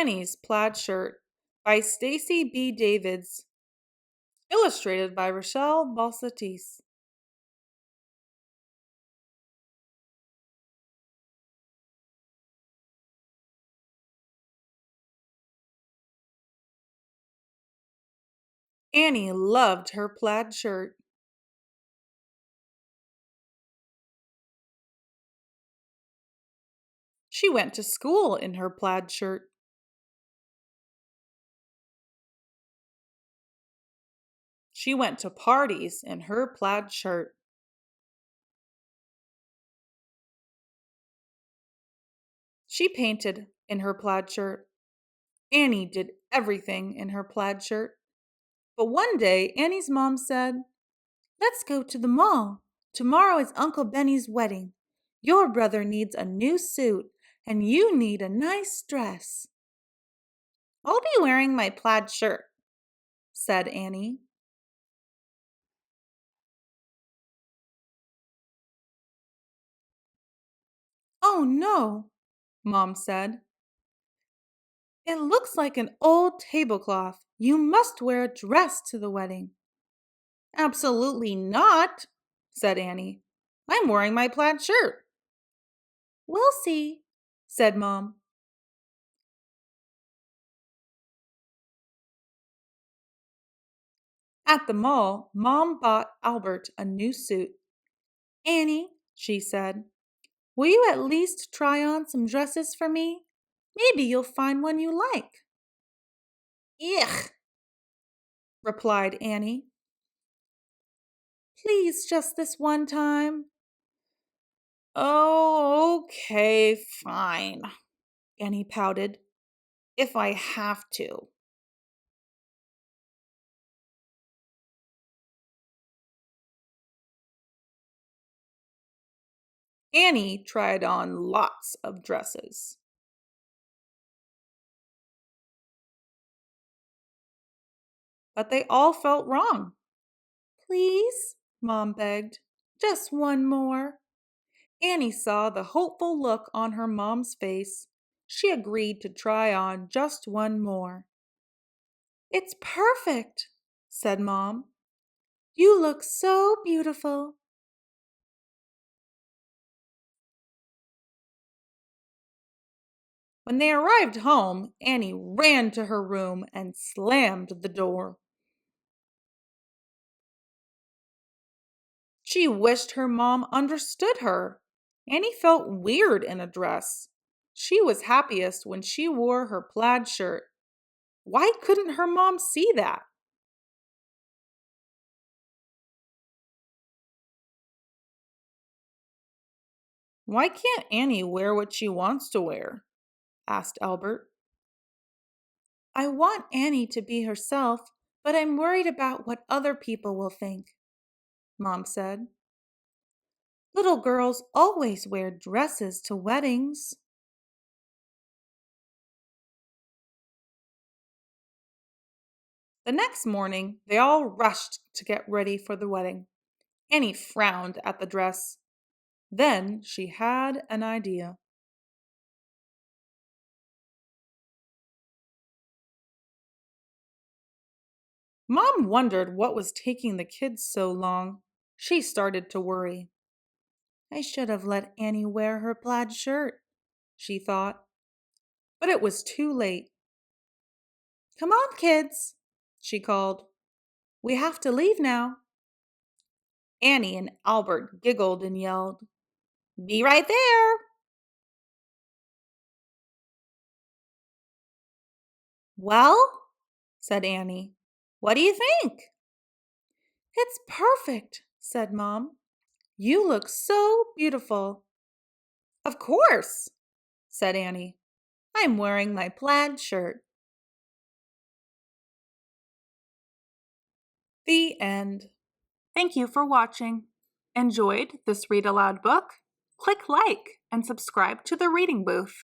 Annie's Plaid Shirt by Stacy B. Davids. Illustrated by Rachael Balsaitis. Annie loved her plaid shirt. She went to school in her plaid shirt. She went to parties in her plaid shirt. She painted in her plaid shirt. Annie did everything in her plaid shirt. But one day, Annie's mom said, "Let's go to the mall. Tomorrow is Uncle Benny's wedding. Your brother needs a new suit, and you need a nice dress." "I'll be wearing my plaid shirt," said Annie. "Oh no," Mom said. "It looks like an old tablecloth. You must wear a dress to the wedding." "Absolutely not," said Annie. "I'm wearing my plaid shirt." "We'll see," said Mom. At the mall, Mom bought Albert a new suit. "Annie," she said, "will you at least try on some dresses for me? Maybe you'll find one you like." "Ugh," replied Annie. "Please, just this one time." "Oh, okay, fine," Annie pouted. "If I have to." Annie tried on lots of dresses. But they all felt wrong. "Please," Mom begged, "just one more." Annie saw the hopeful look on her mom's face. She agreed to try on just one more. "It's perfect," said Mom. "You look so beautiful." When they arrived home, Annie ran to her room and slammed the door. She wished her mom understood her. Annie felt weird in a dress. She was happiest when she wore her plaid shirt. Why couldn't her mom see that? "Why can't Annie wear what she wants to wear?" asked Albert. "I want Annie to be herself, but I'm worried about what other people will think," Mom said. "Little girls always wear dresses to weddings." The next morning, they all rushed to get ready for the wedding. Annie frowned at the dress. Then she had an idea. Mom wondered what was taking the kids so long. She started to worry. "I should have let Annie wear her plaid shirt," she thought. But it was too late. "Come on, kids," she called. "We have to leave now." Annie and Albert giggled and yelled, "Be right there." "Well," said Annie, "what do you think?" "It's perfect," said Mom. "You look so beautiful." "Of course," said Annie. "I'm wearing my plaid shirt." The end. Thank you for watching. Enjoyed this Read Aloud book? Click like and subscribe to the Reading Booth.